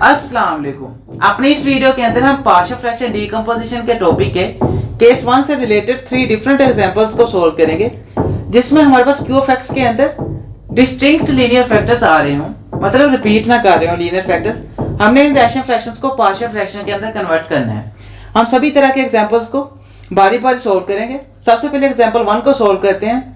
अस्सलाम वालेकुम। अपने इस वीडियो के अंदर हम पार्शियल फ्रैक्शन डीकंपोजिशन के टॉपिक के केस 1 से रिलेटेड 3 डिफरेंट एग्जांपल्स को सोल्व करेंगे, जिसमें हमारे पास क्यू ऑफ एक्स के अंदर डिस्टिंक्ट लीनियर फैक्टर्स आ रहे हों, मतलब रिपीट ना कर रहे हो लीनियर फैक्टर्स। हमने इन रैशनल फ्रैक्शंस को पार्शियल फ्रैक्शन के अंदर कन्वर्ट करना है। हम सभी तरह के एग्जांपल्स को बारी बारी सोल्व करेंगे। सबसे पहले एग्जांपल 1 को सोल्व करते हैं।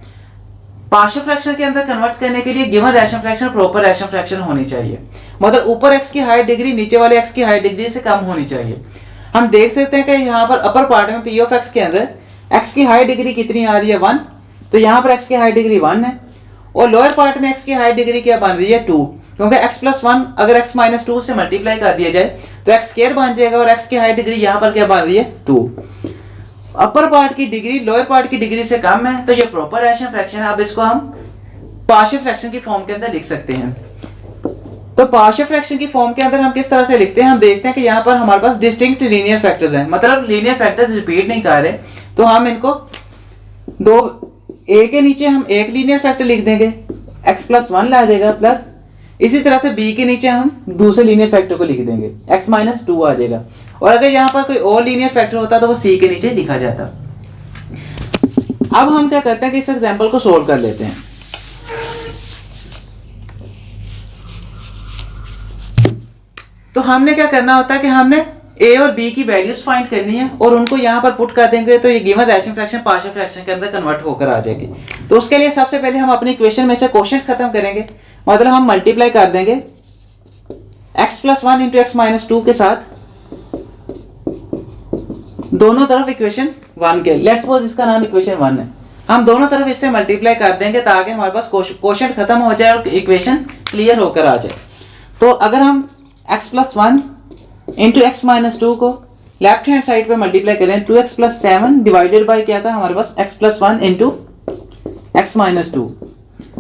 पार्शियल फ्रैक्शन के अंदर कन्वर्ट करने के लिए given rational fraction proper rational fraction होनी चाहिए, मतलब ऊपर x की हायर डिग्री नीचे वाले x की हायर डिग्री से कम होनी चाहिए। हम देख सकते हैं कि यहाँ पर अपर पार्ट में p ऑफ x के अंदर x की हायर डिग्री कितनी आ रही है 1, तो यहाँ पर x की हायर डिग्री 1 है, और लोअर पार्ट में x की हायर डिग्री क्या बन रही है 2, क्योंकि x प्लस 1 अगर x माइनस 2 से मल्टीप्लाई कर दिया जाए तो x स्क्वायर बन जाएगा, और x की हायर डिग्री यहाँ पर क्या बन रही है 2। अपर पार्ट की डिग्री लोअर पार्ट की डिग्री से कम है, तो ये प्रॉपर रैशनल फ्रैक्शन है। अब इसको हम पार्शियल फ्रैक्शन की फॉर्म के अंदर लिख सकते हैं। तो पार्शियल फ्रैक्शन की फॉर्म के अंदर हम किस तरह से लिखते हैं, हम देखते हैं कि यहाँ पर हमारे पास डिस्टिंक्ट लीनियर फैक्टर्स हैं, मतलब लीनियर फैक्टर्स रिपीट नहीं कर रहे, तो हम इनको दो a के नीचे हम एक लीनियर फैक्टर लिख देंगे, x प्लस 1 ला जाएगा, प्लस इसी तरह से b के नीचे हम दूसरे लीनियर फैक्टर को लिख देंगे, x माइनस 2 आ जाएगा, और अगर यहाँ पर कोई और लीनियर फैक्टर होता तो वो c के नीचे लिखा जाता। अब हम क्या करते हैं कि इस एग्जांपल को सोल्व कर लेते हैं। तो हमने क्या करना होता है कि हमने a और b की वैल्यूज फाइंड करनी है और उनको यहाँ पर पुट कर देंगे, तो ये given rational fraction partial fraction के अंदर कन्वर्ट होकर आ जाएगी। तो उसके लिए सबसे पहले हम अपनी इक्वेशन में से क्वोशंट खत्म करेंगे, मतलब हम मल्टीप्लाई कर देंगे x plus 1 into x minus 2 के साथ दोनों तरफ इक्वेशन 1 के। लेट्स सपोज इसका नाम इक्वेशन 1 है, हम दोनों तरफ इससे मल्टीप्लाई कर देंगे ताकि हमारे पास क्वोशंट खत्म हो जाए और इक्वेशन क्लियर होकर आ जाए। तो अगर हम x plus 1 into x minus 2 को लेफ्ट हैंड साइड पे मल्टीप्लाई करें, 2x प्लस 7 डिवाइडेड बाई क्या था हमारे पास x plus 1 into x minus 2,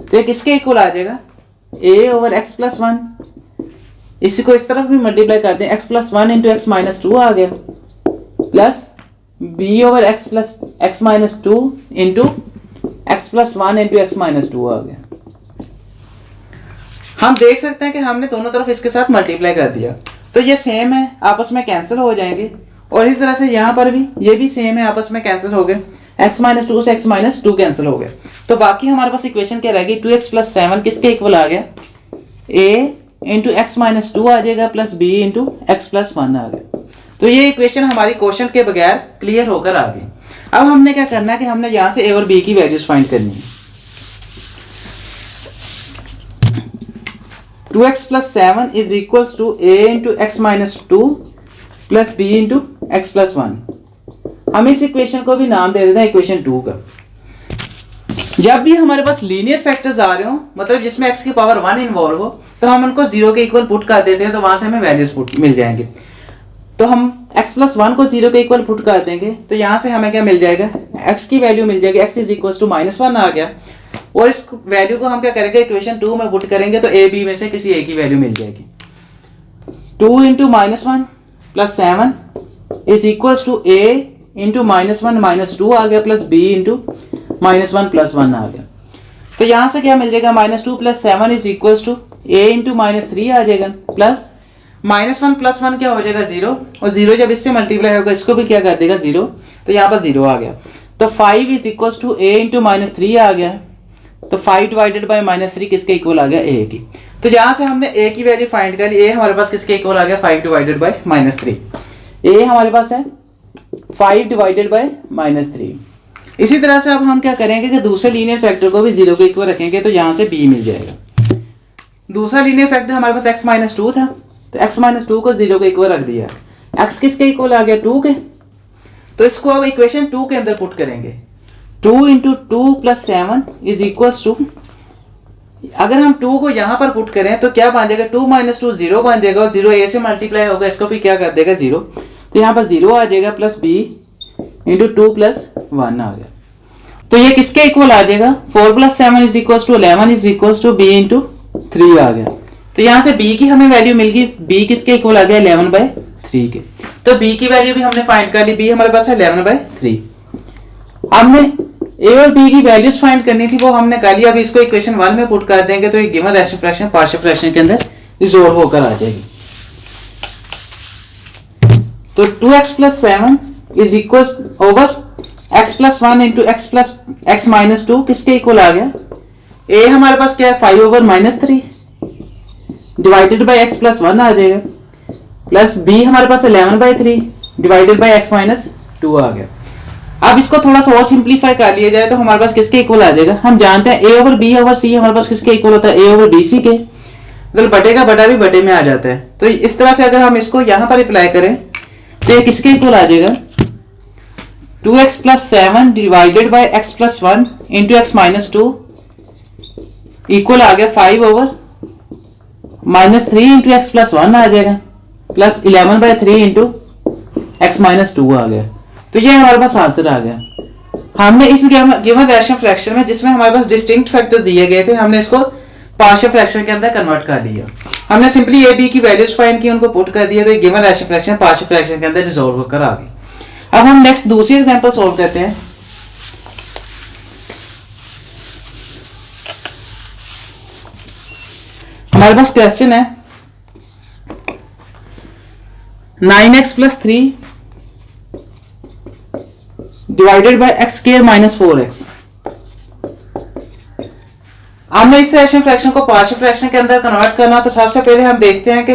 तो ये किसके इक्वल आ जाएगा a ओवर x प्लस 1। इसी को इस तरफ भी मल्टीप्लाई कर दें, x plus 1 into x minus 2 आ गया, plus b over x plus x minus 2 into x plus 1 into x minus 2 आ गया। हम देख सकते हैं कि हमने दोनों तरफ इसके साथ मल्टीप्लाई कर दिया, तो ये सेम है, आपस में कैंसिल हो जाएंगे, और इस तरह से यहाँ पर भी ये भी सेम है, आपस में कैंसिल हो गए, x माइनस 2 से x माइनस 2 कैंसिल हो गए। तो बाकी हमारे पास इक्वेशन क्या रहेगी, 2x प्लस 7 किसके इक्वल आ गया, a इंटू एक्स माइनस 2 आ जाएगा, plus b into x plus 1 आ गया। तो ये इक्वेशन हमारी क्वोशंट के बगैर क्लियर होकर आ गई। अब हमने क्या करना है कि हमने यहाँ से a और b की वैल्यूज फाइंड करनी है। 2x plus 7 is equals to a into x minus 2 plus b into x plus 1। हम इस इक्वेशन को भी नाम दे देते हैं इक्वेशन 2 का। जब भी हमारे पास लीनियर फैक्टर्स आ रहे हो, मतलब जिसमें x की पावर 1 इन्वॉल्व हो, तो हम उनको 0 के इक्वल पुट कर देते हैं, तो वहां से हमें वैल्यूज पुट मिल जाएंगे। तो हम x प्लस 1 को 0 के इक्वल पुट कर देंगे, तो यहाँ से हमें क्या मिल जाएगा, x की वैल्यू मिल जाएगी, x is equal to minus 1 आ गया, और इस वैल्यू को हम क्या करेंगे इक्वेशन 2 में पुट करेंगे, तो a b में से किसी a की वैल्यू मिल जाएगी। 2 into minus 1 plus 7 is equal to a into minus 1 minus 2 आ गया, plus b into minus 1 plus 1 आ गया। तो यहाँ से क्या मिल जाएगा, minus 2 plus 7 is equal to a into minus 3 आ जाएगा, प्लस माइनस 1 प्लस 1 क्या हो जाएगा 0, और 0 जब इससे मल्टीप्लाई होगा इसको भी क्या कर देगा 0, तो यहाँ पर 0 आ गया। तो 5 is equal to a into minus 3 आ गया, तो 5 डिवाइडेड बाय माइनस 3 किसके इक्वल आ गया, a की। तो यहाँ से हमने a की वैल्यू फाइंड कर ली, a हमारे पास किसके इक्वल आ गया 5 डिवाइडेड बाय माइनस 3, a हमारे पास है 5 डिवाइडेड बाय माइनस 3। इसी तरह से अब हम क्या करेंगे कि दूसरे लीनियर फैक्टर को भी 0 के इक्वल रखेंगे, तो यहाँ से b मिल जाएगा। दूसरा लीनियर फैक्टर हमारे पास x माइनस 2 था, तो x माइनस 2 को 0 के इक्वल रख दिया, x किसके इक्वल आ गया 2 के, तो इसको अब इक्वेशन 2 के अंदर पुट करेंगे। 2 into 2 plus 7 is equal to, अगर हम 2 को यहाँ पर पुट करें तो क्या बन जाएगा, 2 माइनस 2 0 बन जाएगा, और 0 a से मल्टीप्लाई होगा, इसको भी क्या कर देगा 0, तो यहाँ पर 0 आ जाएगा, प्लस b इंटू 2 प्लस 1 आ गया। तो ये किसके इक्वल आ जाएगा, 4 plus 7 is equal to 11 is equal to b into 3 आ गया। तो यहाँ से b की हमें वैल्यू मिल गई, b किसके इक्वल आ गया 11 बाय 3 के। तो b की वैल्यू भी हमने फाइंड कर ली, b हमारे पास है 11 बाय 3। हमने a और b की वैल्यूज फाइंड करनी थी, वो हमने कर लिया। अब इसको इक्वेशन 1 में पुट कर देंगे, तो ये given rational fraction partial fraction के अंदर रिजॉल्व होकर आ जाएगी। तो 2x plus 7 is equal over x plus 1 into x plus x minus 2 किसके इक्वल आ गया? a हमारे पास क्या है 5 over minus 3 divided by x plus 1 आ जाएगा, प्लस b हमारे पास 11/3 डिवाइडेड बाई x माइनस 2 आ गया। अब इसको थोड़ा सा और सिंप्लीफाई कर लिया जाए तो हमारे पास किसके इक्वल आ जाएगा? हम जानते हैं a over b over c हमारे पास किसके इक्वल होता है? a ओवर bc के। मतलब बटे का बटा भी बटे में आ जाता है। तो इस तरह से अगर हम इसको यहाँ पर अप्लाई करें तो ये किसके इक्वल आ जाएगा? 2x plus 7 divided by x plus 1 into x minus 2 equal आ गया 5 over minus 3 into x plus 1 आ जाएगा, प्लस 11/3 इंटू एक्स माइनस 2 आ गया। तो ये हमारे पास आंसर आ गया। हमने इस गिवन रैशनल फ्रैक्शन में जिसमें हमारे पास डिस्टिंक्ट फैक्टर दिए गए थे, हमने इसको पार्शियल फ्रैक्शन के अंदर कन्वर्ट कर लिया। हमने सिंपली ए बी की वैल्यूज फाइंड की, उनको पुट कर दिया, तो given rational fraction partial fraction के अंदर रिजॉल्व होकर आ गई। अब हम नेक्स्ट दूसरी एग्जांपल सॉल्व करते हैं। हमारे पास क्वेश्चन है 9x plus 3 divided by x square minus 4x। हमने इस रैशनल फ्रैक्शन को पार्शियल फ्रैक्शन के अंदर कन्वर्ट करना, तो सबसे पहले हम देखते हैं कि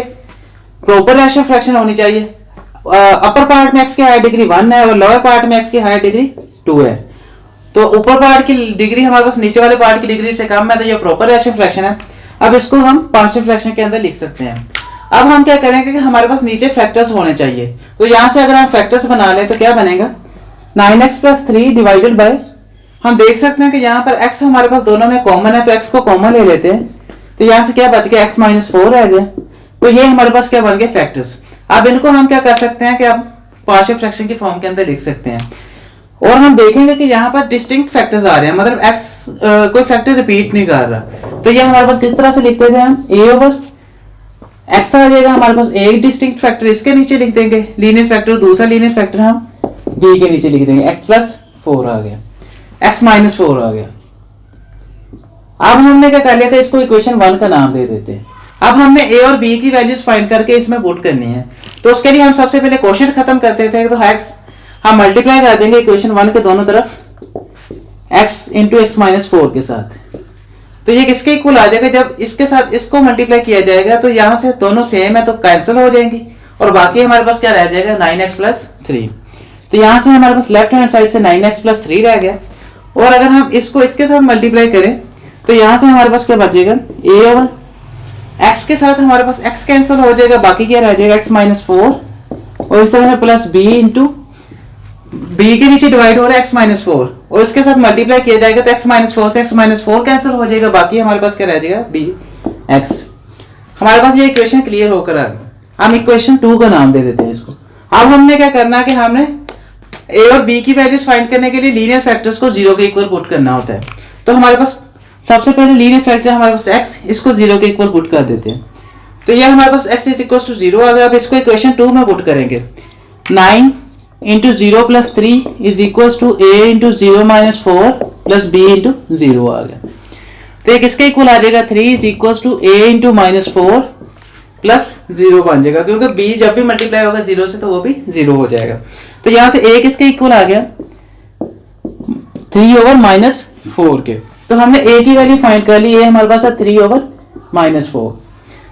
प्रॉपर रैशनल फ्रैक्शन होनी चाहिए। अपर पार्ट में x की हायर डिग्री 1 है और लोअर पार्ट में x की हायर डिग्री 2 है। तो ऊपर पार्ट की डिग्री हमारे पास नीचे वाले पार्ट की डिग्री से कम है, तो ये प्रॉपर रैशनल फ्रैक्शन है। अब इसको हम पार्शियल फ्रैक्शन के अंदर लिख सकते हैं। अब हम क्या करेंगे कि हमारे पास नीचे फैक्टर्स होने चाहिए, तो यहां से अगर हम फैक्टर्स बना लें तो क्या बनेगा? 9x प्लस 3 डिवाइडेड बाय, हम देख सकते हैं कि यहाँ पर x हमारे पास दोनों में कॉमन है, तो x को कॉमन ले लेते हैं, तो यहाँ से क्या बच गया? x माइनस 4 आ गया। तो ये हमारे पास क्या बन गए? फैक्टर्स। अब इनको हम क्या कर सकते हैं कि अब पार्शियल फ्रैक्शन की फॉर्म के अंदर लिख सकते हैं, और हम देखेंगे कि यहाँ पर डिस्टिंक्ट फैक्टर्स आ रहे हैं, मतलब x कोई फैक्टर रिपीट नहीं कर रहा। तो ये हमारे पास किस तरह से लिखते थे हम? a ओवर x आ जाएगा हमारे पास, एक डिस्टिंक्ट फैक्टर इसके नीचे लिख देंगे, लीनियर फैक्टर दूसरा लीनियर फैक्टर हम b के नीचे लिख देंगे, x प्लस 4 आ गया, x माइनस 4 आ गया। अब हमने क्या कर लिया था? इसको इक्वेशन 1 का नाम दे देते हैं। अब हमने a और b की वैल्यूज फाइंड करके इसमें पुट करनी है, तो उसके लिए हम सबसे पहले क्वोशिएंट खत्म करते थे, तो x हम मल्टीप्लाई कर देंगे इक्वेशन 1 के दोनों तरफ x इंटू एक्स माइनस 4 के साथ। तो ये किसके इक्वल आ जाएगा? जब इसके साथ इसको मल्टीप्लाई किया जाएगा तो यहाँ से दोनों सेम है तो कैंसिल हो जाएंगी, और बाकी हमारे पास क्या रह जाएगा? 9x plus 3। तो यहाँ से हमारे पास लेफ्ट हैंड साइड से 9x प्लस 3 रह गया, और अगर हम इसको इसके साथ मल्टीप्लाई करें तो यहाँ से हमारे पास क्या बचेगा? a ओवर x के साथ हमारे पास x कैंसिल हो जाएगा, बाकी क्या रह जाएगा? x माइनस 4, और इस तरह से प्लस b इंटू b के नीचे डिवाइड हो रहा है x माइनस 4, और इसके साथ मल्टीप्लाई किया जाएगा तो x माइनस 4 से x माइनस 4 कैंसिल हो जाएगा, बाकी हमारे पास क्या रह जाएगा? bx। हमारे पास ये इक्वेशन क्लियर होकर आ गई। हम इक्वेशन 2 का नाम दे देते हैं इसको। अब हमने क्या करना है कि हमने a और b की वैल्यूज फाइंड करने के लिए लीनियर फैक्टर्स को 0 के इक्वल पुट करना होता है। तो हमारे पास सबसे पहले लीनियर फैक्टर हमारे पास x, इसको 0 के इक्वल पुट कर देते हैं, तो ये हमारे पास x इज इक्वल टू 0 आ गया। अब इसको इक्वेशन 2 में पुट करेंगे, 9 into 0 plus 3 is equal to a into 0 minus 4 plus b into 0 आ गया। तो ये किसके इक्वल आ जाएगा? 3 is equal to a into minus 4 plus 0 बन जाएगा, क्योंकि b जब भी मल्टीप्लाई होगा 0 से तो वो भी 0 हो जाएगा। तो यहाँ से a किसके इक्वल आ गया? 3 ओवर माइनस 4 के। तो हमने a की वैल्यू फाइंड कर ली, a हमारे पास है 3 ओवर माइनस 4।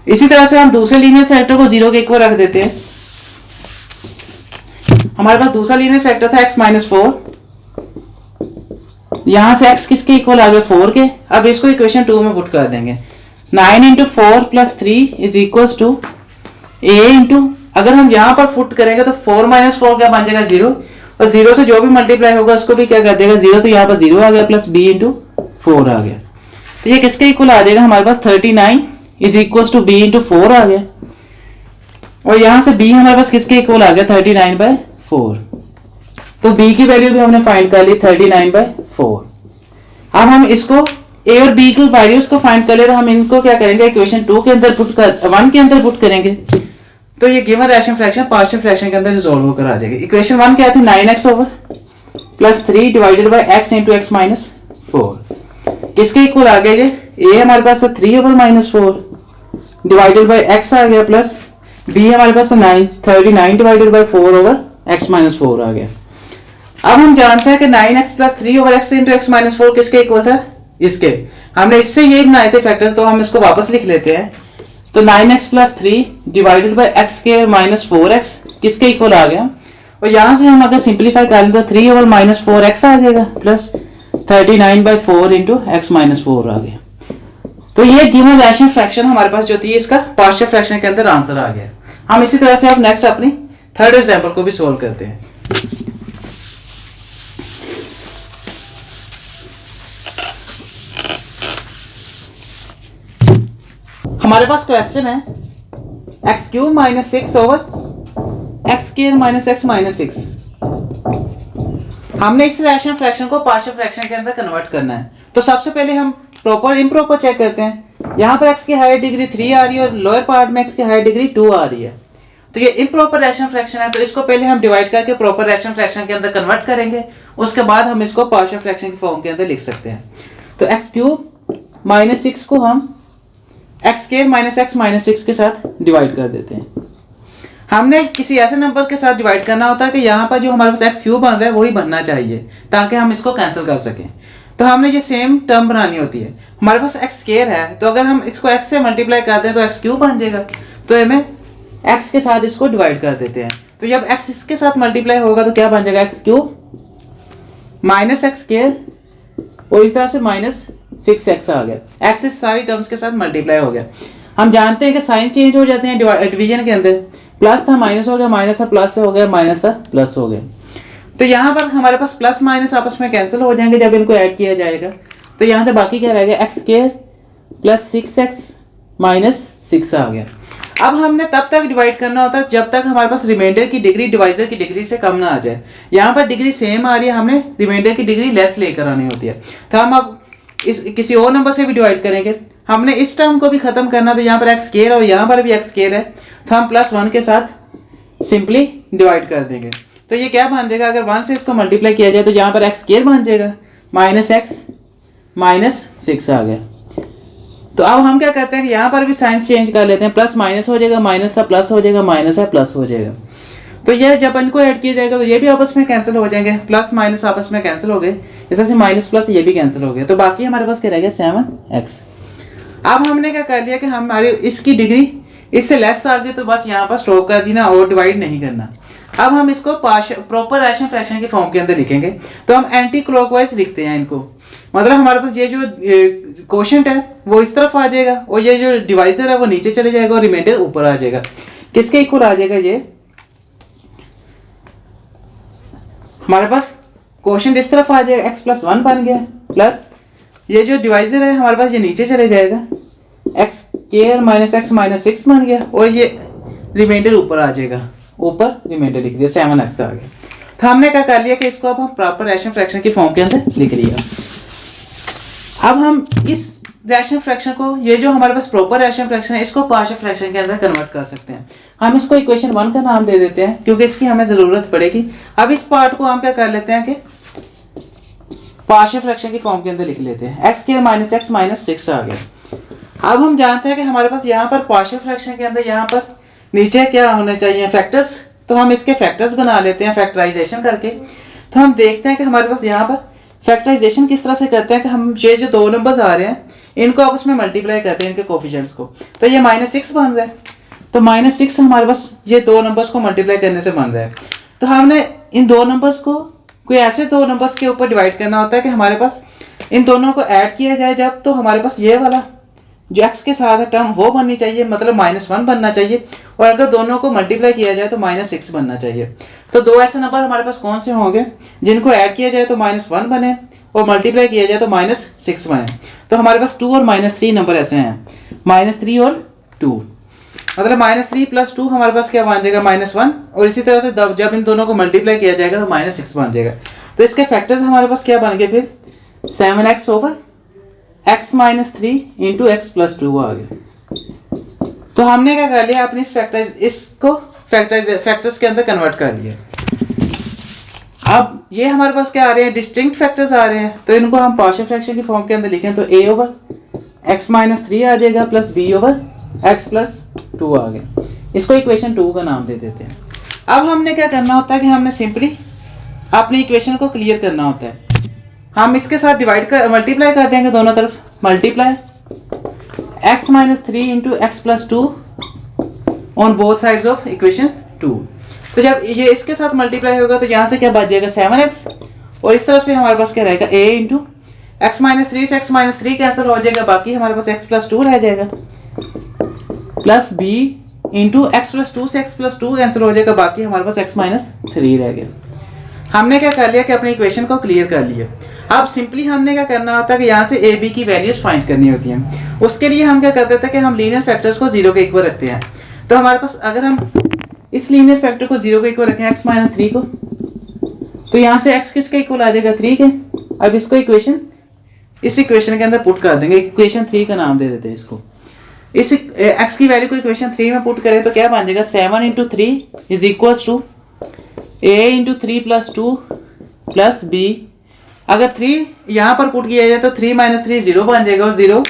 इसी तरह से हम दूसरे लीनियर फैक्टर को 0 के इक्वल रख देते हैं। हमारे पास दूसरा लीनियर फैक्टर था x माइनस 4, यहां से x किसके इक्वल आ गया? 4 के। अब इसको इक्वेशन 2 में पुट कर देंगे, 9 into 4 plus 3 is equal to a into, अगर हम यहाँ पर पुट करेंगे तो 4 माइनस 4 क्या बन जाएगा? 0, और 0 से जो भी मल्टीप्लाई होगा उसको भी क्या कर देगा? 0, तो यहाँ पर 0 आ गया, प्लस b इंटू 4 आ गया। तो ये किसके इक्वल आ जाएगा? हमारे पास 39 is equal to b into 4 आ गया, और यहाँ से b हमारे पास किसके इक्वल आ गया? 39/4। तो b की वैल्यू भी हमने फाइंड कर ली 39/4। अब हम इसको a और b की वैल्यूज को फाइंड कर ले, तो हम इनको क्या करेंगे? इक्वेशन 2 के अंदर पुट कर 1 के अंदर पुट करेंगे, तो ये given rational fraction partial fraction के अंदर रिजॉल्व होकर आ जाएगी। इक्वेशन 1 क्या थी? 9x over plus 3 divided by x into x minus 4। किसके इक्वल आ गया? ये a हमारे पास 3 over minus 4 divided by x आ गया, प्लस बी हमारे पास 39 divided by 4 over x minus 4 आ गया। अब हम जानते हैं कि 9x plus 3 over x into x minus 4 किसके इक्वल था, इसके। हमने इससे ये बनाए थे फैक्टर, तो हम इसको वापस लिख लेते हैं। तो 9x plus 3 divided by x square minus 4x किसके इक्वल आ गया। और यहाँ से हम अगर सिंप्लीफाई कर लें तो 3 ओवर माइनस 4x आ जाएगा plus 39 by 4 into x minus 4 आ गया। तो ये गिवन रैशनल फ्रैक्शन हमारे पास जो थी इसका पार्शियल फ्रैक्शन के अंदर आंसर आ गया। हम इसी तरह से अब नेक्स्ट अपनी थर्ड एग्जांपल को भी सोल्व करते हैं। हमारे पास क्वेश्चन है x cube minus 6 over x square minus x minus 6। हमने इस रैशनल फ्रैक्शन को पार्शियल फ्रैक्शन के अंदर कन्वर्ट करना है। तो सबसे पहले हम प्रॉपर इम्प्रॉपर चेक करते हैं। यहाँ पर x की हायर डिग्री 3 आ रही है और लोअर पार्ट में x की हायर डिग्री 2 आ रही है। तो ये इम्प्रॉपर रैशनल फ्रैक्शन है, तो इसको पहले हम डिवाइड करके प्रॉपर रैशनल फ्रैक्शन के अंदर कन्वर्ट करेंगे, उसके बाद हम इसको पार्शियल फ्रैक्शन की फॉर्म के अंदर लिख सकते हैं। तो एक्स क्यूब माइनस 6 को हम x square minus x minus 6 के साथ डिवाइड कर देते हैं। हमने किसी ऐसे नंबर के साथ डिवाइड करना होता है कि यहाँ पर जो हमारे पास एक्स क्यूब बन रहा है वही बनना चाहिए ताकि हम इसको कैंसिल कर सकें। तो हमने ये सेम टर्म बनानी होती है। हमारे पास एक्स स्क्वायर है, तो अगर हम इसको एक्स से मल्टीप्लाई कर दें तो एक्स क्यूब बन जाएगा। तो हमें एक्स के साथ इसको डिवाइड कर देते हैं। तो जब एक्स इसके साथ मल्टीप्लाई होगा तो क्या बन जाएगा, x cube minus x square और इस तरह से माइनस 6x आ गया। एक्स इस सारी टर्म्स के साथ मल्टीप्लाई हो गया। हम जानते हैं कि साइन चेंज हो जाते हैं डिवीजन के अंदर। प्लस था माइनस हो गया, माइनस था प्लस हो गया, माइनस था प्लस हो गया। तो यहाँ पर हमारे पास प्लस माइनस आपस में कैंसिल हो जाएंगे जब इनको ऐड किया जाएगा। तो यहाँ से बाकी क्या रहेगा, x square plus 6x minus 6 आ गया। अब हमने तब तक डिवाइड करना होता है जब तक हमारे पास रिमाइंडर की डिग्री डिवाइजर की डिग्री से कम ना आ जाए। यहाँ पर डिग्री सेम आ रही है, हमने रिमाइंडर की डिग्री लेस लेकर आनी होती है। तो हम अब इस किसी और नंबर से भी डिवाइड करेंगे। हमने इस टर्म को भी खत्म करना, तो यहाँ पर एक्स स्क्वायर और यहाँ पर भी एक्स स्क्वायर है, तो हम +1 के साथ सिंपली डिवाइड कर देंगे। तो ये क्या बन जाएगा, अगर 1 से इसको मल्टीप्लाई किया जाए तो यहाँ पर एक्स स्क्वायर बन जाएगा माइनस एक्स माइनस 6 आ गया। तो अब हम क्या करते हैं कि यहाँ पर भी साइन चेंज कर लेते हैं, प्लस माइनस हो जाएगा, माइनस था प्लस हो जाएगा, माइनस है प्लस हो जाएगा। तो ये जब इनको ऐड किया जाएगा तो ये भी आपस में कैंसिल हो जाएंगे, प्लस माइनस आपस में कैंसिल हो गए, इस तरह से माइनस प्लस ये भी कैंसिल हो गए। तो बाकी हमारे पास क्या रह गया, 7x। अब हमने क्या कर लिया कि हमारे इसकी डिग्री इससे लेस आ गई, तो बस यहाँ पर स्टॉप कर देना और डिवाइड नहीं करना। अब हम इसको प्रॉपर रैशनल फ्रैक्शन के फॉर्म के अंदर लिखेंगे। तो हम एंटी क्लॉकवाइज लिखते हैं इनको, मतलब हमारे पास ये जो कोशेंट है वो इस तरफ आ जाएगा और ये जो डिवाइजर है वो नीचे चले जाएगा और रिमाइंडर ऊपर आ जाएगा। किसके इक्वल आ जाएगा, ये हमारे पास कोशेंट इस तरफ आ जाएगा, x + 1 बन गया, प्लस ये जो डिवाइजर है हमारे पास ये नीचे चले जाएगा, x square minus x minus 6 बन गया और ये रिमाइंडर ऊपर आ जाएगा, ऊपर रिमाइंडर लिख दिया 7x आ गया। तो हमने क्या कर लिया कि इसको अब हम प्रॉपर रैशनल फ्रैक्शन की फॉर्म के अंदर लिख लिया। अब हम इस रैशनल फ्रैक्शन को, ये जो हमारे पास प्रॉपर रैशनल फ्रैक्शन है, इसको पार्शियल फ्रैक्शन के अंदर कन्वर्ट कर सकते हैं। हम इसको इक्वेशन 1 का नाम दे देते हैं क्योंकि इसकी हमें जरूरत पड़ेगी। अब इस पार्ट को हम क्या कर लेते हैं कि पार्शियल फ्रैक्शन की फॉर्म के अंदर लिख लेते हैं, x square minus x minus 6 आ गया। अब हम जानते हैं कि हमारे पास यहाँ पर पार्शियल फ्रैक्शन के अंदर यहाँ पर नीचे क्या होने चाहिए, फैक्टर्स। तो हम इसके फैक्टर्स बना लेते हैं फैक्टराइजेशन करके। तो हम देखते हैं कि हमारे पास यहाँ पर फैक्टराइजेशन किस तरह से करते हैं कि हम ये जो दो नंबर्स आ रहे हैं इनको आपस में मल्टीप्लाई करते हैं, इनके कोफिशिएंट्स को। तो ये -6 बन रहा है, तो -6 हमारे पास ये दो नंबर्स को मल्टीप्लाई करने से बन रहा है। तो हमने इन दो नंबर्स को कोई ऐसे दो नंबर्स के ऊपर डिवाइड करना होता है कि हमारे पास इन दोनों को ऐड किया जाए जब, तो हमारे पास ये वाला जो x के साथ है टर्म वो बननी चाहिए, मतलब -1 बनना चाहिए। और अगर दोनों को मल्टीप्लाई किया जाए तो -6 बनना चाहिए। तो दो ऐसे नंबर हमारे पास कौन से होंगे जिनको ऐड किया जाए तो -1 बने और मल्टीप्लाई किया जाए तो -6 बने। तो हमारे पास 2 और -3 नंबर ऐसे हैं, -3 और 2, मतलब -3 + 2 हमारे पास क्या बन जाएगा, -1। और इसी तरह से जब इन दोनों को मल्टीप्लाई किया जाएगा तो -6 बन जाएगा। तो इसके फैक्टर्स हमारे पास क्या बन गए फिर, 7x over x - 3 into x + 2 आ गया। तो हमने क्या कर लिया, अपनी इसको फैक्टर्स के अंदर कन्वर्ट कर लिया। अब ये हमारे पास क्या आ रहे हैं, डिस्टिंक्ट फैक्टर्स आ रहे हैं। तो इनको हम पार्शियल फ्रैक्शन की फॉर्म के अंदर लिखें तो a/x - 3 आ जाएगा प्लस b/x + 2 आ गया। इसको इक्वेशन 2 का नाम दे देते हैं। अब हमने क्या करना होता है कि हमने सिंपली अपनी इक्वेशन को क्लियर करना होता है। हम इसके साथ मल्टीप्लाई कर देंगे दोनों तरफ, multiply x minus 3 into x plus 2 on both sides of equation 2। तो जब ये इसके साथ मल्टीप्लाई होगा तो यहाँ से क्या बच जाएगा 7x, और इस तरफ से हमारे पास क्या रहेगा a इंटू एक्स माइनस 3 से x माइनस 3 कैंसिल हो जाएगा, बाकी हमारे पास x प्लस 2 रह जाएगा, plus b into x plus 2 से x प्लस 2 कैंसिल हो जाएगा, बाकी हमारे पास x माइनस 3 रह गया। हमने क्या कर लिया कि अपनी इक्वेशन को क्लियर कर लिया। अब सिंपली हमने क्या करना होता है कि यहाँ से ए बी की वैल्यूज फाइंड करनी होती हैं। उसके लिए हम क्या करते थे कि हम लीनियर फैक्टर्स को 0 के इक्वल रखते हैं। तो हमारे पास अगर हम इस लीनियर फैक्टर को 0 के इक्वल रखें x माइनस 3 को, तो यहाँ से x किसके इक्वल आ जाएगा 3 के। अब इसको इस इक्वेशन के अंदर पुट कर देंगे, इक्वेशन 3 का नाम दे देते हैं इसको। इस x की वैल्यू को इक्वेशन 3 में पुट करें तो क्या बन जाएगा 7 into 3 is equal to a into 3 plus 2 plus b। अगर 3 यहाँ पर पुट किया जाए तो 3 माइनस 3 0 बन जाएगा, और 0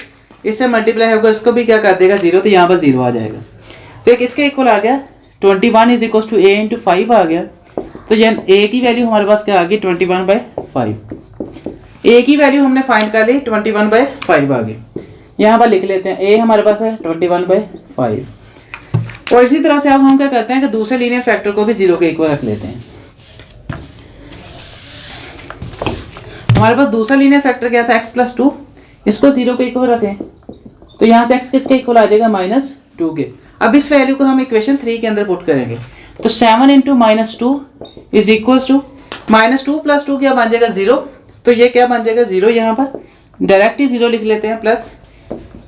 इससे मल्टीप्लाई होगा, इसको भी क्या कर देगा 0, तो यहाँ पर 0 आ जाएगा। तो एक इसके इक्वल आ गया 21 is equal to a into 5 आ गया। तो ये a की वैल्यू हमारे पास क्या आ गई 21/5। a की वैल्यू हमने फाइंड कर ली 21/5 आ गई। यहाँ पर लिख लेते हैं a हमारे पास है 21/5। और इसी तरह से अब हम क्या करते हैं कि दूसरे लीनियर फैक्टर को भी 0 के इक्वल रख लेते हैं। हमारे पास दूसरा लीनियर फैक्टर क्या था x प्लस 2, इसको 0 के इक्वल रखें तो यहाँ से x किसके इक्वल आ जाएगा -2 के। अब इस वैल्यू को हम इक्वेशन 3 के अंदर पुट करेंगे तो 7 into -2 is equal to -2 plus 2 क्या बन जाएगा 0, तो ये क्या बन जाएगा 0, यहाँ पर डायरेक्ट ही 0 लिख लेते हैं, प्लस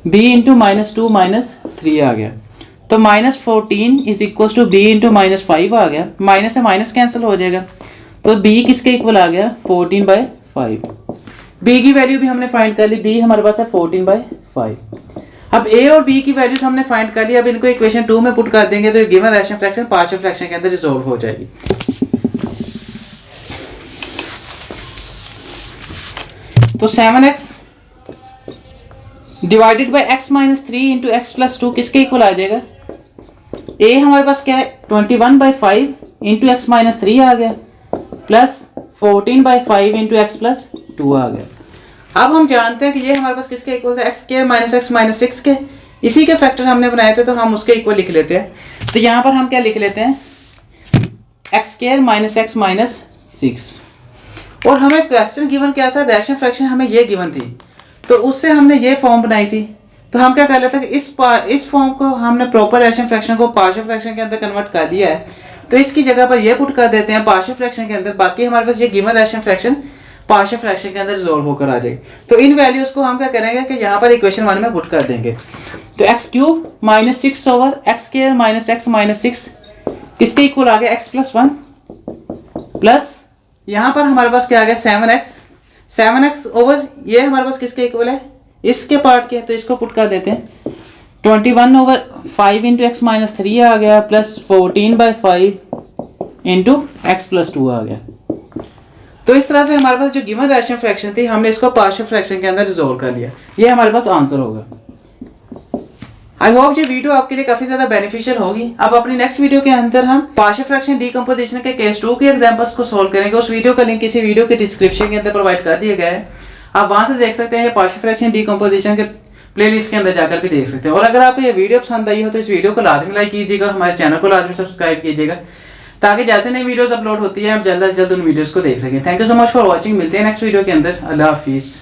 b इंटू -2 -3 आ गया। तो -14 is equal to b into -5 आ गया, माइनस से माइनस कैंसिल हो जाएगा, तो b किसके इक्वल आ गया 14/5। b की वैल्यू भी हमने फाइंड कर ली, b हमारे पास है 14/5। अब a और b की वैल्यूज हमने फाइंड कर ली। अब इनको इक्वेशन 2 में पुट कर देंगे तो given rational fraction partial fraction के अंदर रिजॉल्व हो जाएगी। तो 7x divided by x minus 3 into x plus 2 किसके इक्वल आ जाएगा, a हमारे पास क्या है 21/5 इंटू एक्स माइनस 3 आ गया, प्लस 14/5 इंटू एक्स प्लस 2 आ गया। अब हम जानते हैं कि ये हमारे पास किसके इक्वल था x² माइनस x माइनस 6 के, इसी के फैक्टर हमने बनाए थे तो हम उसके इक्वल लिख लेते हैं। तो यहाँ पर हम क्या लिख लेते हैं x² माइनस x माइनस 6। और हमें क्वेश्चन गिवन क्या था, रैशनल फ्रैक्शन हमें ये गिवन थी, तो उससे हमने ये फॉर्म बनाई थी। तो हम क्या कर लेते हैं कि इस फॉर्म को हमने प्रॉपर रैशनल फ्रैक्शन को पार्शियल फ्रैक्शन के अंदर कन्वर्ट कर लिया है, तो इसकी जगह पर ये पुट कर देते हैं पार्शियल फ्रैक्शन के अंदर, बाकी हमारे पास ये given rational fraction partial fraction के अंदर रिजॉल्व होकर आ जाएगी। तो इन वैल्यूज को हम क्या करेंगे कि यहाँ पर इक्वेशन 1 में पुट कर देंगे। तो x³ minus 6 over x² minus x minus 6 किसके इक्वल आ गया x प्लस 1, प्लस यहाँ पर हमारे पास क्या आ गया 7x ओवर ये हमारे पास किसके इक्वल है इसके पार्ट के, तो इसको पुट कर देते हैं 21/5 इंटू एक्स माइनस 3 आ गया, प्लस 14/5 इंटू एक्स प्लस 2 आ गया। तो इस तरह से हमारे पास जो गिवन रैशनल फ्रैक्शन थी हमने इसको पार्शियल फ्रैक्शन के अंदर रिजॉल्व कर लिया। ये हमारे पास आंसर होगा। आई होप ये वीडियो आपके लिए काफी ज्यादा बेनिफिशियल होगी। अब अपनी नेक्स्ट वीडियो के अंदर हम पार्शियल फ्रैक्शन डीकंपोजिशन के केस 2 के एग्जांपल्स को सोल्व करेंगे। उस वीडियो का लिंक इसी वीडियो के डिस्क्रिप्शन के अंदर प्रोवाइड कर दिया गया है, आप वहां से देख सकते हैं। ये पार्शियल फ्रैक्शन डीकंपोजिशन के प्लेलिस्ट के अंदर जाकर भी देख सकते हैं। और अगर आपको ये वीडियो पसंद आई हो तो इस वीडियो को लाजमी लाइक कीजिएगा, हमारे चैनल को लाजमी सब्सक्राइब कीजिएगा, ताकि जैसे नई वीडियोस अपलोड होती है आप जल्द से जल्द उन वीडियोस को देख सकें। Thank you so much for watching. मिलते हैं नेक्स्ट वीडियो के अंदर। अल्लाह हाफिज़।